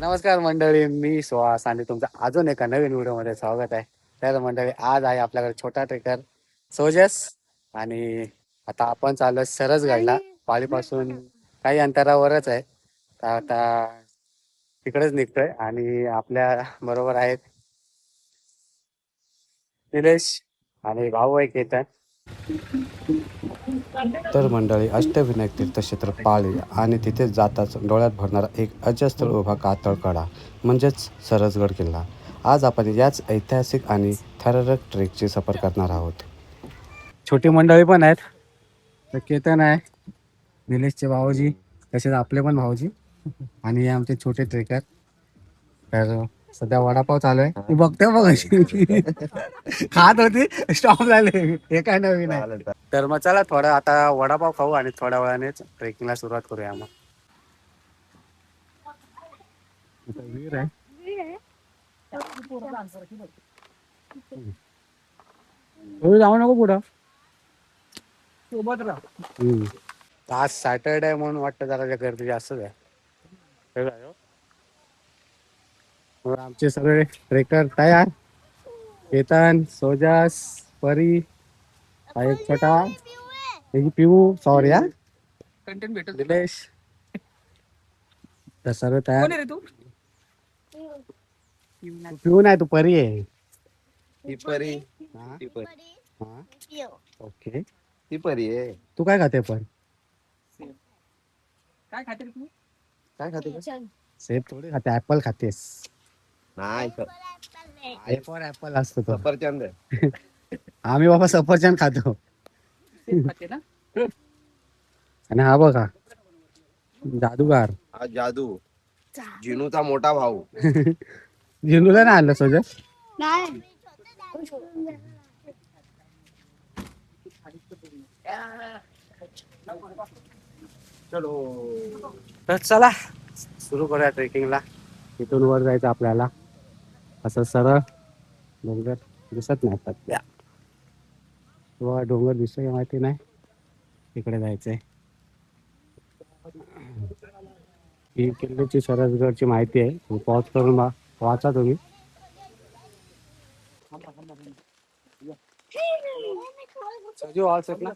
नमस्कार मंडळी, मी सुहास आणि तुमचं अजून एका नवीन व्हिडिओमध्ये स्वागत आहे. तर मंडळी, आज आहे आपल्याकडे छोटा ट्रेकर सोजस आणि आता आपण चालू सरसगडला. पालीपासून काही अंतरावरच आहे. तर आता तिकडेच निघतोय आणि आपल्या बरोबर आहेत निलेश आणि भाऊ आहे केतन. तर मंडळी, अष्टविनायक तीर्थक्षेत्र पाळी आणि तिथे जाताच डोळ्यात भरणारा एक अजस्त्र उभा कातळ कडा म्हणजेच सरसगड किल्ला. आज आपण याच ऐतिहासिक आणि थरारक ट्रेकची सफर करणार आहोत. छोटी मंडळी पण आहेत. तर केतन आहे, निलेशचे भाऊजी, तसेच आपले पण भाऊजी आणि हे आमचे छोटे ट्रेकर. तर सध्या वडापाव चालू आहे. तू बघते बघ अशी खात होती, स्टॉप झाले. हे काय नवीन आहे. तर मग चला, थोडा आता वडापाव खाऊ आणि थोड्या वेळानेच ट्रेकिंगला सुरुवात करूया. मग इथं विहीर आहे. जाऊ नको पुढं. सोबत राहा. आज सॅटरडे आहे म्हणून वाटतं जरा गर्दी जास्तच आहे. मग आमचे सगळे ट्रेकर तयार. केतन, सोजस, परी, हा एक छोटा, त्याची पिऊ, सॉरी हा, कंटेंट भेटल. निलेश. तर सर्व तयार. तू पिऊ नाही, तू परी आहे. ती परी हा? ती परी हा? ओके. ती परी आहे. तू काय खाते पण? काय खाते तू? काय खाते? सेब थोडी खाते, ऍपल खातेस. नाही ए फॉर ऍपल असतो तो. सफरचंद आम्ही बाबा सफरचंद खातो. आणि हा बघा, जादूगार. हा जादू, जिनूचा मोठा भाऊ. झेंडूला नाही आणलं सोजस? नाही. तर चला सुरू करूया ट्रेकिंगला. इथून वर जायचं आपल्याला. असं सरळ डोंगर दिसत नाही सध्या. बघा डोंगर दिसतोय का माहिती नाही. तिकडे जायचंय. ही किल्ल्याची सरसगडची माहिती आहे. पॉज करून वाचा तुम्ही. सजीव ऑल सेट ना.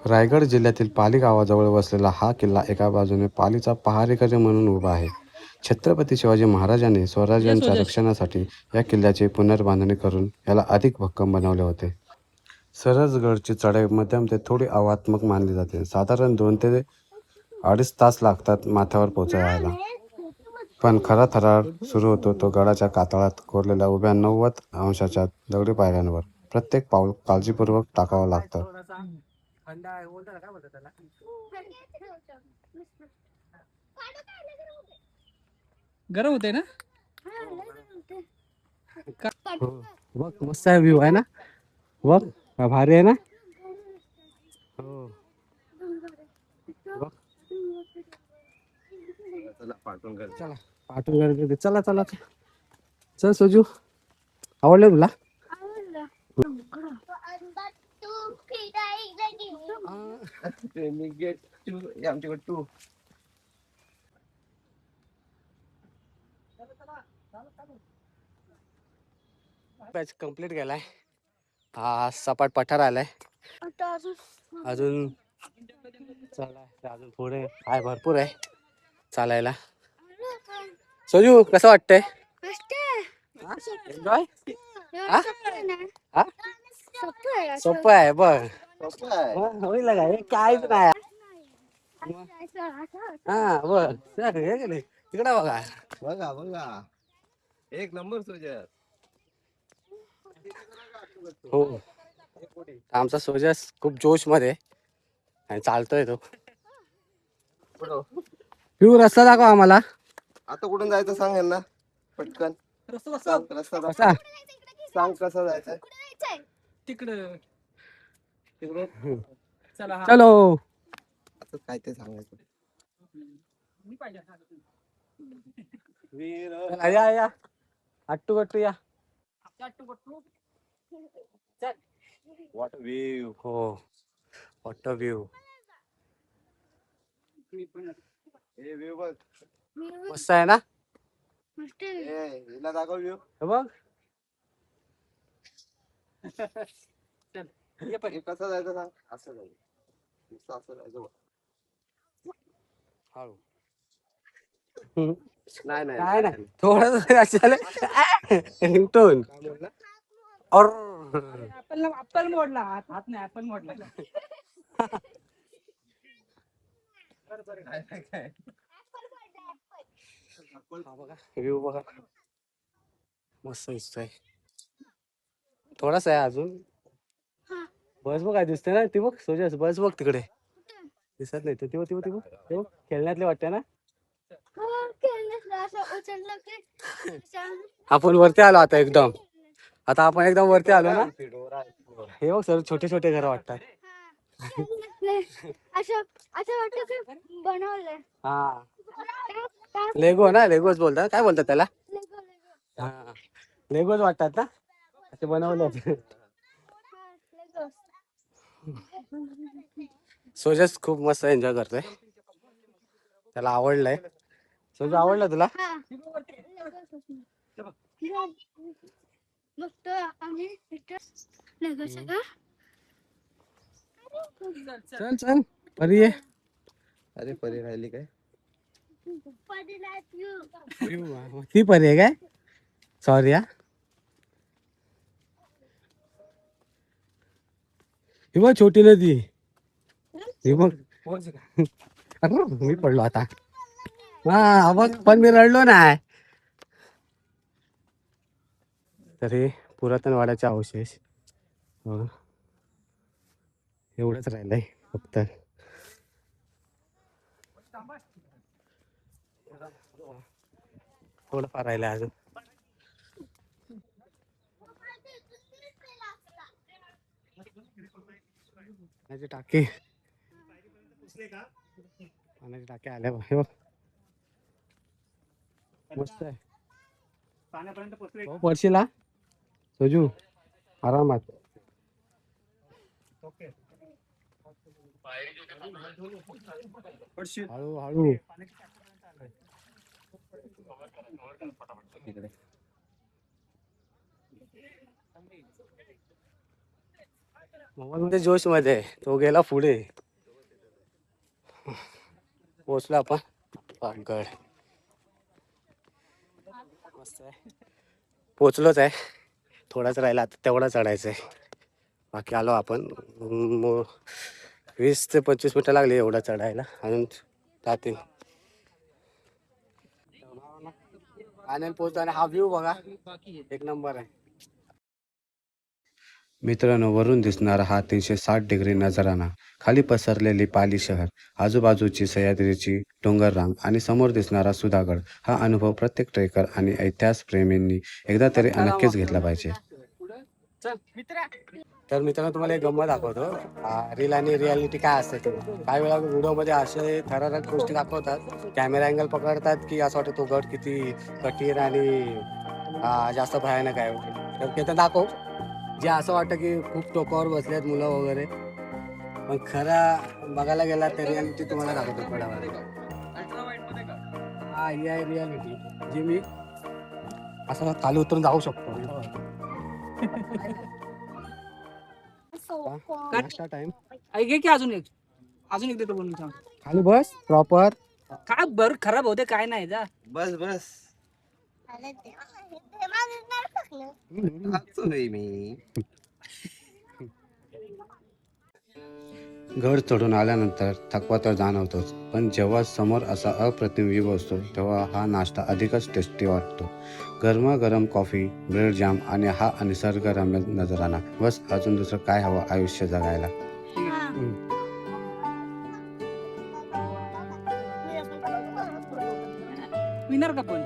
रायगड जिल्ह्यातील पाली गावाजवळ वसलेला हा किल्ला एका बाजूने पालीचा पहारेकरी म्हणून उभा आहे. छत्रपती शिवाजी महाराजांनी स्वराज्यांच्या रक्षणासाठी या किल्ल्याची पुनर्बांधणी करून याला अधिक भक्कम बनवले होते. सरसगडची चढाई मध्यम ते थोडी आव्हानात्मक मानली जाते. साधारण 2 ते 2.5 तास लागतात माथ्यावर पोहोचायला. पण खरा थरार सुरू होतो तो गडाच्या कातळात कोरलेल्या उभ्या 90 अंशाच्या दगडी पायऱ्यांवर. प्रत्येक पाऊल काळजीपूर्वक टाकावं लागतं. गरम होते ना. बघ मस्त आहे, व्ह्यू आहे ना. बघ भारी आहे ना. हो बघ. चला पाठवून कर. चला पाठवून गर्दी. चला चला चल सोजू, आवडलं तुला? आमच्याकडे टू. बॅच कंप्लीट केलाय. हा सपाट पठार आलाय. अजून चालाय, अजून पुढे काय भरपूर आहे चालायला. सोजू कसं वाटतंय? एन्जॉय. सोपं आहे बघ. होईल का? हे काहीच नाही. हा बघ तिकडे बघा. बघा बघा, एक नंबर सोजर. हो, आमचा सोजस खूप जोश मध्ये आणि चालतोय तो. पिऊ रस्ता दाखव आम्हाला. आता कुठून जायचं सांग यांना पटकन. सांग रस्ता दाखव. कसा? सांग कसं जायचं. तिकडं चला. चलो. आता काय ते सांगायचं. चला, या अट्टू गट्टू या. What view. हो, वॉट अ व्ह्यू. हे व्ह्यू बघ. मस्त आहे ना? हे हिला दाखव व्ह्यू. हे बघ. ये पण. हे कसं जायचं सांग. असं जायचं. नुसतं असं जायचं बघ. हळू. नाही नाही काय नाही थोडस रिंगटोन काय बोलला? और ऍपल मोडला हात नाही ऍपल मोडला. काय हा बघा व्ह्यू बघा मस्त दिसतोय. थोडासा आहे अजून. बस बघ काय दिसतंय ना ती बघ सोजस बस बघ तिकडे दिसत नाही ते बघ खेळण्यातले वाटते ना. आपण वरती आलो आता एकदम. आता आपण एकदम वरती आलो ना. हे बघ सर छोटे छोटे घर वाटतात. हा लेगो ना लेगोच बोलतात काय बोलतात त्याला. हा लेगोच वाटतात ना असे बनवले. सोजस खूप मस्त एन्जॉय करतोय. त्याला आवडलंय. सोजस आवडलं तुला. चल चल परी ये. अरे परी राहिली काय? ती परी आहे काय सॉरी हा. ही बघ छोटी नदी. ही बघ अरे मी पडलो आता. हा बघ पण मी रडलो नाही. तरी पुरातन वाड्याचे अवशेष एवढंच राहिलंय फक्त. थोडंफार राहिलंय अजून. पाण्याची टाकी पाण्याची टाकी आल्या बघ. हे बघ मस्त आहे. हो पडशील हा सोजू आरामात. हळू हळू. मोबाईल मध्ये जोश मध्ये तो गेला पुढे. पोहोचलो आपण पाकगड. मस्त आहे पोचलोच आहे. थोडाच राहिला आता तेवढा चढायचं आहे. बाकी आलो आपण 20 ते 25 मिनिटं लागली एवढा चढायला अजून जातील. आणि पोहोचताना हा व्ह्यू बघा एक नंबर आहे. मित्रांनो वरून दिसणारा हा 360 डिग्री नजाराना. खाली पसरलेली पाली शहर, आजूबाजूची सह्याद्रीची डोंगर रांग आणि समोर दिसणारा सुधागड. हा अनुभव प्रत्येक ट्रेकर आणि इतिहास प्रेमींनी एकदा तरी नक्कीच घेतला पाहिजे. तर मित्रांनो तुम्हाला एक गंमत दाखवतो. रील आणि रियालिटी काय असते ते. काही वेळा व्हिडिओमध्ये असे थरारक गोष्टी दाखवतात. कॅमेरा अँगल पकडतात की असं वाटतं तो गड किती कठीण आणि जास्त भयानक आहे. तर ते तर दाखव जे असं वाटतं की खूप टोकावर बसलेत मुलं वगैरे. पण खरा बघायला गेला तर रियालिटी तुम्हाला दाखवतो थोड्या वेळात. हा ही आहे रियालिटी जी मी असं खाली उतरून जाऊ शकतो. नाश्ता टाइम. घे की अजून एक देतो बनवून. खाली बस प्रॉपर. काय बर खराब होते काय नाही जा. बस बस. मी गड चढून आल्यानंतर थकवा तर जाणवतोच, पण जेव्हा समोर असा अप्रतिम व्ह्यू असतो तेव्हा हा नाश्ता अधिकच टेस्टी वाटतो. गरमागरम कॉफी, ब्रेड जाम आणि हा निसर्गरम्य नजारा. बस अजून दुसरं काय हवं आयुष्य जगायला. विनर का पण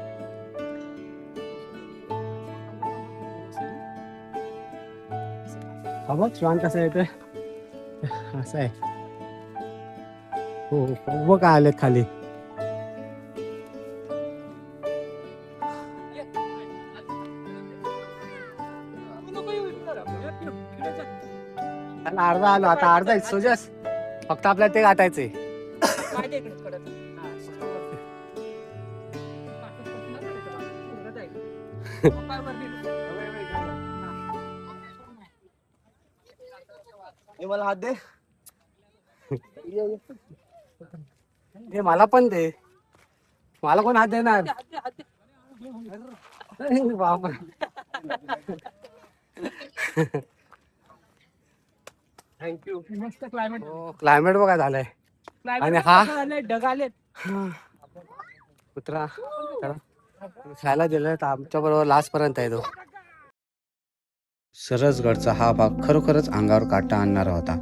हा बघ श्वान कसं येतोय असं आहे. हो बघ काय आलेत खाली. अर्धा आलो आता अर्धा सोजस फक्त आपल्याला ते गाठायचंय. माझ्या इकडे पडत. हा, समोर. पाठच पडणार नाही त्याला. पुढं जाईल. पायावर नीट. हे मला हात दे. हे मला पण दे. मला कोण हात देणार? बाप. थँक्यू. मस्त क्लायमेट. क्लायमेट बघा झालंय. आणि हा? ढग आलेत. कुत्रा खायला दिलं तर आमच्या बरोबर लास्ट पर्यंत आहे तो. सरसगडचा हा भाग खरोखरच अंगावर काटा आणणारा होता.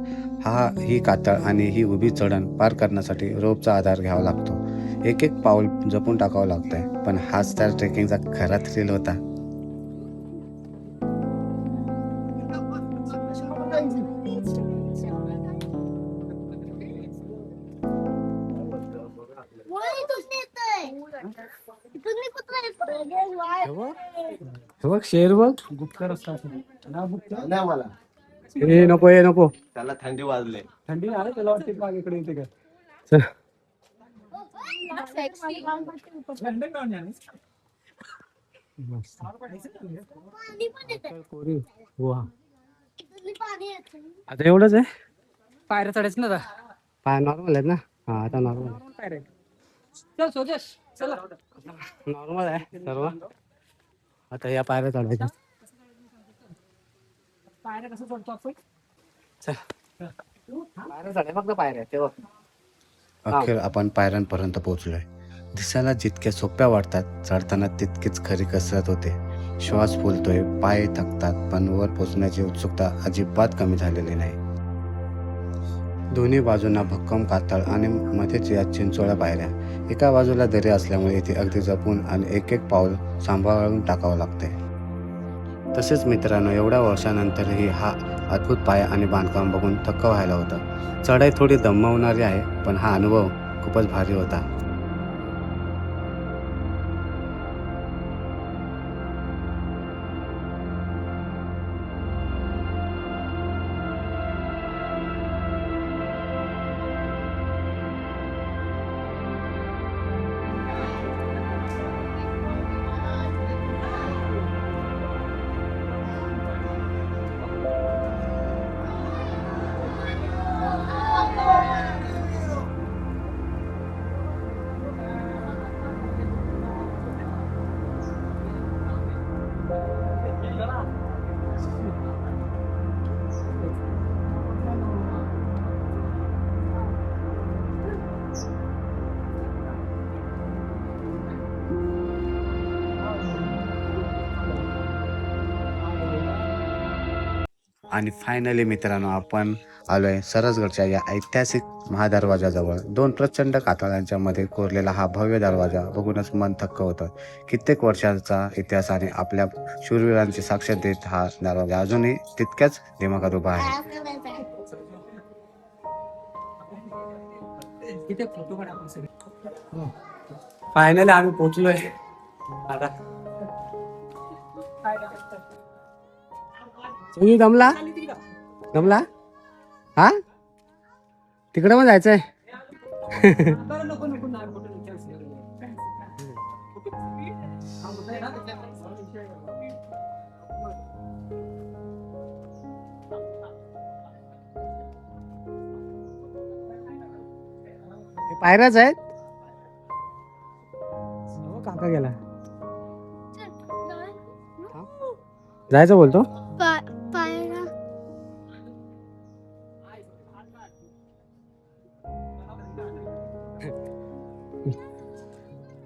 ही कातळ आणि ही उभी चढण पार करण्यासाठी रोपचा आधार घ्यावा लागतो. एक एक पाऊल जपून टाकावं लागतंय, पण हाच त्या ट्रेकिंगचा खरा थ्रिल होता. हे बघ शेर बघ. नाही मला. हे नको हे नको. त्याला थंडी वाजले. थंडी आहे त्याला वाटते मागे इकडे येते का. आता एवढंच आहे. पायऱ्या चढायचं ना आता. पाय नॉर्मल आहेत ना. हा आता नॉर्मल पायऱ्या. चल स्वदेश चला. नॉर्मल आहे सर्व. आता या पायऱ्या चढायच्या. पायऱ्या कसं चढतो आपण. पायऱ्या चढाय फक्त पायऱ्या तेव्हा. अखेर आपण पायऱ्यांपर्यंत पोहोचलोय. दिसायला जितक्या सोप्या वाटतात चढताना तितकीच खरी कसरत होते. श्वास फुलतोय, पाय थकतात, पण वर पोहोचण्याची उत्सुकता अजिबात कमी झालेली नाही. दोन्ही बाजूंना भक्कम कातळ आणि मध्येच या चिंचोळ्या पायऱ्या. एका बाजूला दरी असल्यामुळे इथे अगदी जपून आणि एक एक पाऊल सांभाळून टाकावं लागते. तसेच मित्रांनो, एवढ्या वर्षानंतरही हा अद्भुत पाया आणि बांधकाम बघून थक्क व्हायला होतं. चढाई थोडी दमवणारी आहे, पण हा अनुभव खूपच भारी होता. आणि फायनली मित्रांनो, आपण आलोय सरसगडच्या या ऐतिहासिक महादरवाजाजवळ. 2 प्रचंड कातळांच्या मध्ये कोरलेला हा भव्य दरवाजा बघूनच मन थक्क होतं. कित्येक वर्षांचा इतिहास आणि आपल्या शूरवीरांची साक्ष देत हा दरवाजा अजूनही तितक्याच दिमागात उभा आहे. फायनली आम्ही पोहोचलोय. आता तुम्ही दमला दमला. हा तिकडे पण जायचंय. नको नको नाही कुठे पायऱ्याच आहेत. काका गेला. जायचं बोलतो.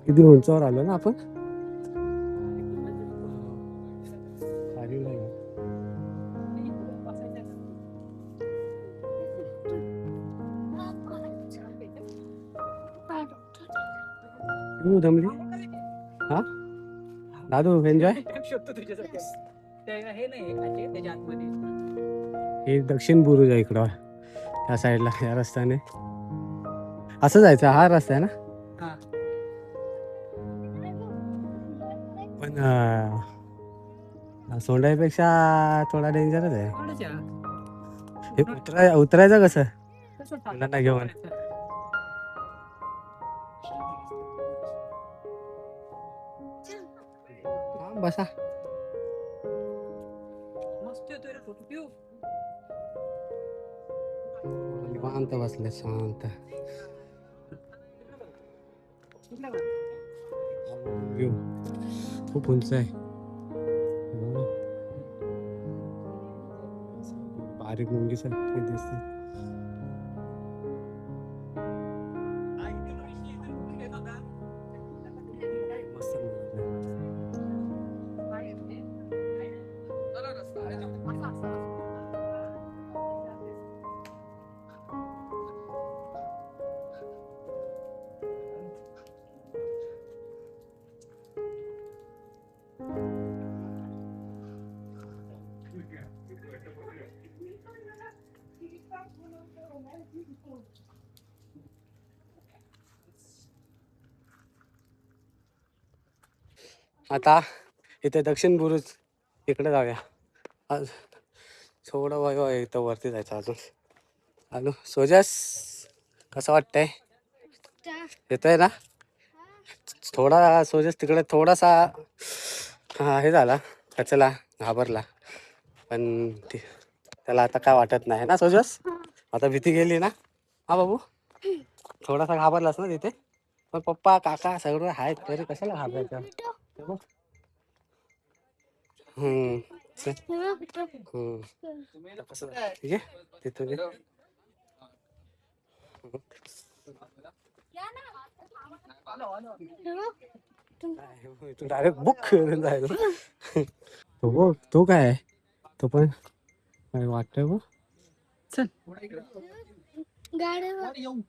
किती उंचावर आलो ना आपण. दमली. हा दादू एन्जॉय. शोधतो तुझ्यासाठी. हे नाही त्याच्या आतमध्ये. हे दक्षिण बुरुज आहे इकडं. त्या साईडला या रस्त्याने असं जायचं. हा रस्ता आहे ना. पण सोंडाईपेक्षा थोडा डेंजरच आहे. हे उतरायचं कसं मुलांना घेऊन. बसा. मस्त येतोय रे फोटो पिऊ. निवांत बसले शांत. व्ह्यू खूप उंच आहे. बारीक मुंगी सारखी दिसते. मस्त नजारा आहे. चला रस्ता आहे. आता इथे दक्षिण बुरुज इकडे जाऊया. आज थोडं वय वय इथं वरती जायचं अजून. हॅलो सोजस, कसं वाटतंय? येतोय ना? थोडा सोजस तिकडे थोडासा हे झाला, कचला घाबरला, पण त्याला आता काय वाटत नाही ना सोजस. आता भीती गेली ना? हा बाबू, थोडासा घाबरलास ना तिथे, पण पप्पा काका सगळं आहेत तरी कशाला घाबरायचं. चल. आता कसं ठीक आहे तिथून ये. तू डायरेक्ट बुक करून जायला. तो बघ, तो काय आहे? तो पण काय वाटतंय बघ. चल.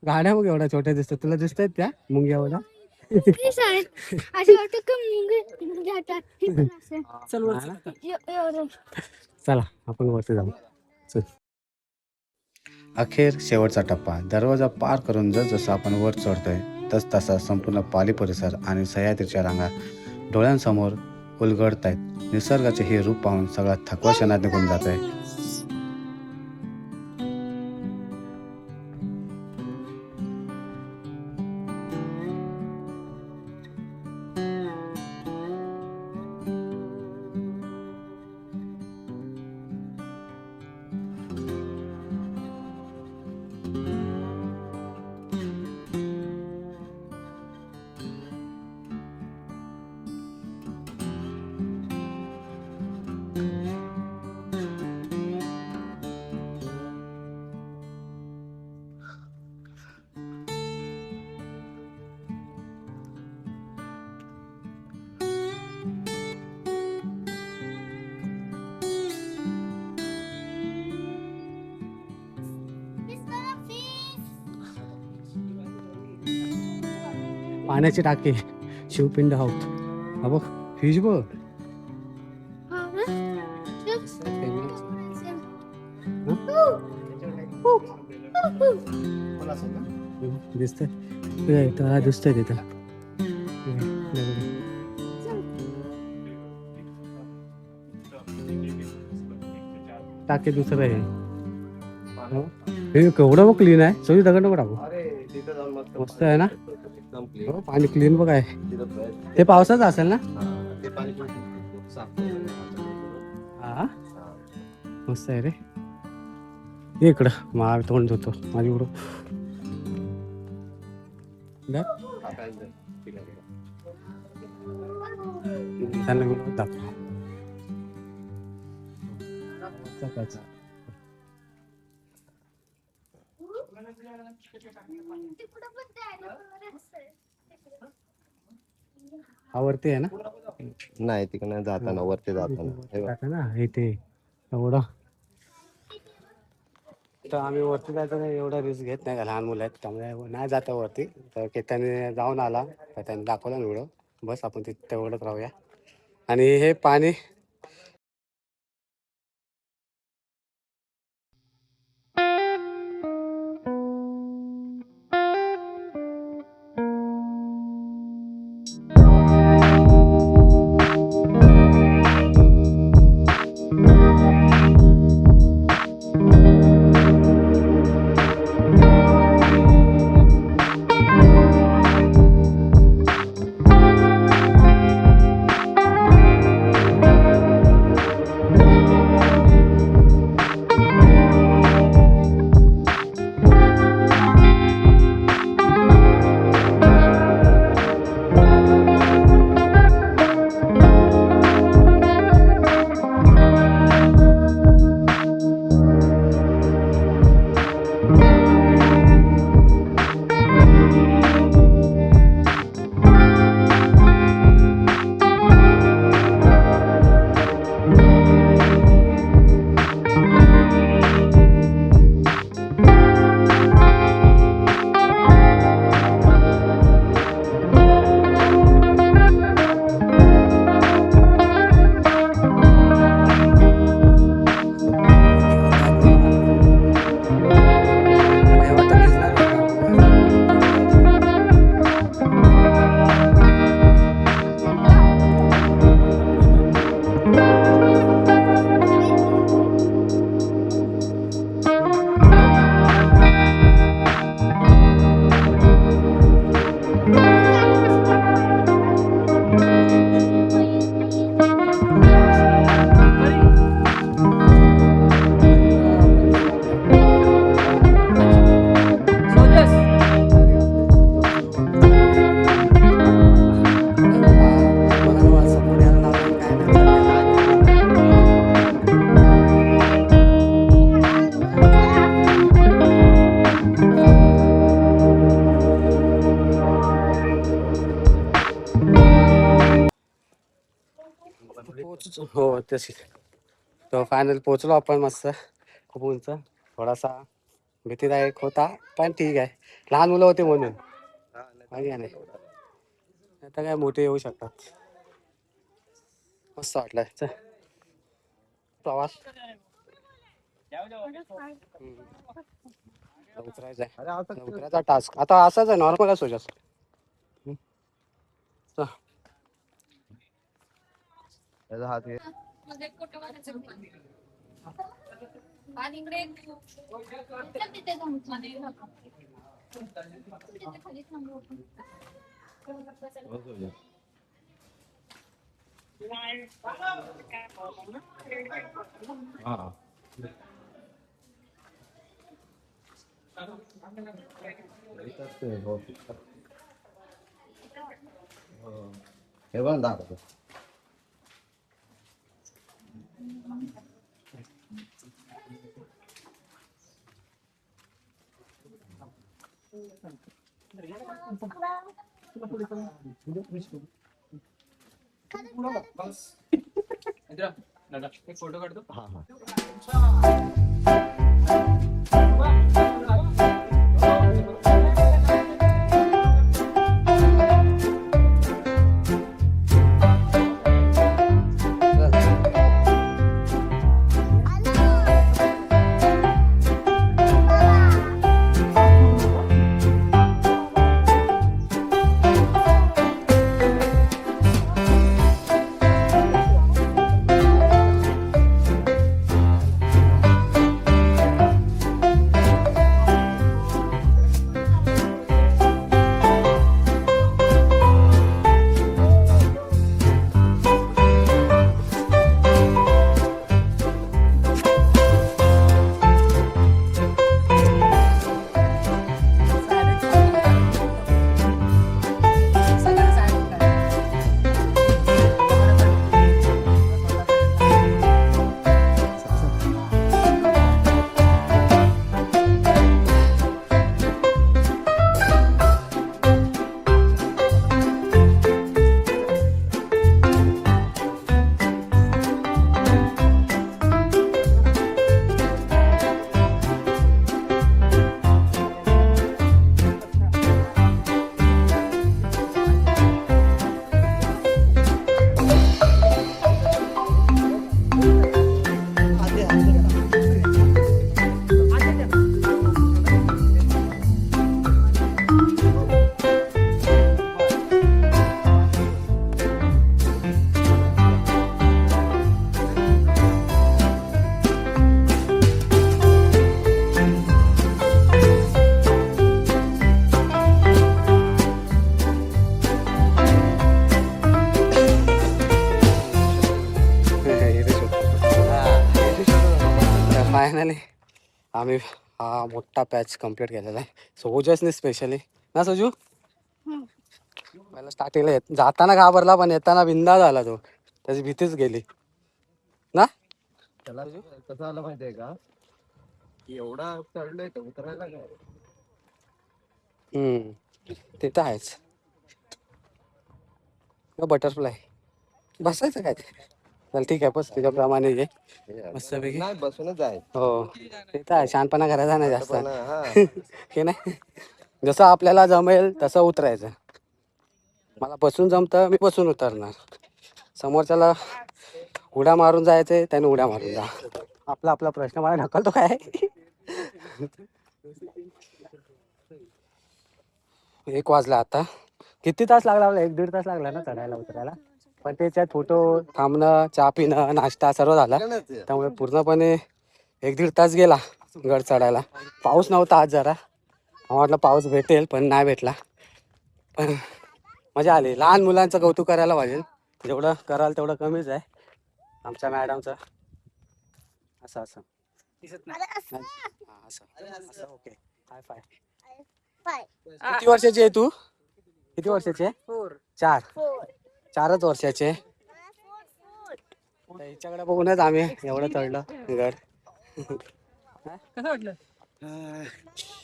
गाड्या बघ एवढ्या छोट्या दिसतात. तुला दिसतायत त्या मुंग्या एवढ्या? चल वर. चला आपण वरती जाऊ. चल. अखेर शेवटचा टप्पा. दरवाजा पार करून जसं आपण वर चढतोय तसा संपूर्ण पाली परिसर आणि सह्याद्रीच्या रांगा डोळ्यांसमोर उलगडतायत. निसर्गाचे हे रूप पाहून सगळा थकवा क्षणात निघून जात आहे. पाण्याची टाकी, शिवपिंड हाऊस. हा बघ फिश बघ. दिसतंय दिसतंय तिथं. टाकी दुसरं आहे. हे केवढं बघ क्लीन आहे. सोयी दगड नको टाकू. मस्त आहे ना? हो, पाणी क्लीन बघ आहे. ते पावसाचं असेल ना? हा मस्त आहे रे. ये इकडं, मग तोंड धुतो माझी उडू. त्यांना मी दाखव. हा वरती आहे ना? नाही तिकडे जाताना वरती जाताना ना इथे एवढं. तर आम्ही वरती जायचं नाही, एवढा रिस्क घेत नाही का, लहान मुलं आहेत त्यामुळे नाही जाता वरती. तर केताने जाऊन आला तर त्याने दाखवला व्हिडिओ. बस आपण तिथे तेवढंच राहूया. आणि हे पाणी हो तशी. तो फायनल पोचलो आपण मस्त. खूप उंच, थोडासा भीतीदायक होता पण ठीक आहे, लहान मुलं होते म्हणून. आणि नाही आता काय मोठे येऊ शकतात. मस्त वाटलं प्रवास. उतरायचा आहे, उतरायचा टास्क आता असाच आहे, नॉर्मल असो जास्त. त्याचा हात घे. हे बघ दाखवतो. एक फोटो काढतो. हा हा. फायनली आम्ही हा मोठा पॅच कम्प्लीट केलेला आहे, सोजसने स्पेशली ना सोजू. पहिला स्टार्टिंगला जाताना घाबरला पण येताना बिंदा झाला तो, त्याची भीतीच गेली ना. त्याला कसं आलं माहितीये का, एवढा चढलोय तर उतरायला काय. ते तर आहेच. बटरफ्लाय बसायचं काय ते. चल ठीक आहे, बस तुझ्याप्रमाणे ये मस्तपैकी. नाही बसूनच आहे. हो ते तर आहे, शहाणपणा करायचा नाही जास्त. पण हा हे नाही, जसं आपल्याला जमेल तसं उतरायचं. मला बसून जमतं, मी बसून उतरणार. समोरच्याला उड्या मारून जायचंय, त्याने उड्या मारून जा. आपला आपला प्रश्न मला ढकलतो काय. एक वाजला आता. किती तास लागला आपला, 1-1.5 तास लागला ना चढायला उतरायला. पण त्याच्यात फोटो, थांबणं, चहा पिणं, नाश्ता सर्व झाला, त्यामुळे पूर्णपणे 1-1.5 तास गेला गड चढायला. पाऊस नव्हता आज जरा, वाटलं पाऊस भेटेल पण नाही भेटला. पण मजा आली. लहान मुलांचं कौतुक करायला पाहिजे, जेवढं कराल तेवढं कमीच आहे. आमच्या मॅडमचं असं असं असं ओके. हाय फाय. किती वर्षाची आहे तू? किती वर्षाची आहे? 4च वर्षाचे. हिच्याकडे बघूनच आम्ही एवढं चढलं गड. कसं वाटलं?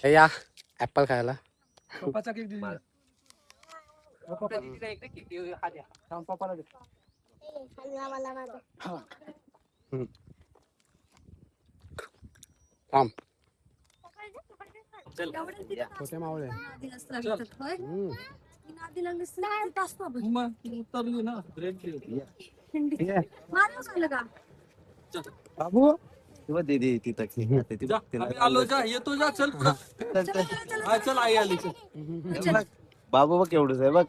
या ऍपल खायला. पप्पाचा केक दिली. पप्पा दिदीला एक केक देऊ, हा द्या. थांब, पप्पाला दे. थांब. चल छोटे मावळे मग उतरली ना ब्रेक बाबू किंवा दीदी तिथं जा आम्ही आलो जा येतो जा चल हा चल आई आली चल बाबू बघ एवढंच आहे बघ.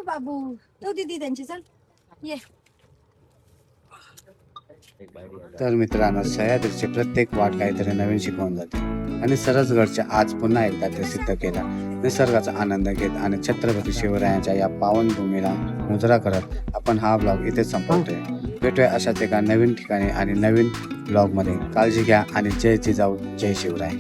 बाबू तो दीदी त्यांची चल ये. तर मित्रांनो, सह्याद्रीची प्रत्येक वाट काहीतरी नवीन शिकवून जाते आणि सरसगडच्या आज पुन्हा एकदा ते सिद्ध केला. निसर्गाचा आनंद घेत आणि छत्रपती शिवरायांच्या या पावनभूमीला मुजरा करत आपण हा ब्लॉग इथे संपवतोय. भेटूया अशाच एका नवीन ठिकाणी आणि नवीन ब्लॉगमध्ये. काळजी घ्या आणि जय जिजाऊ जय शिवराय.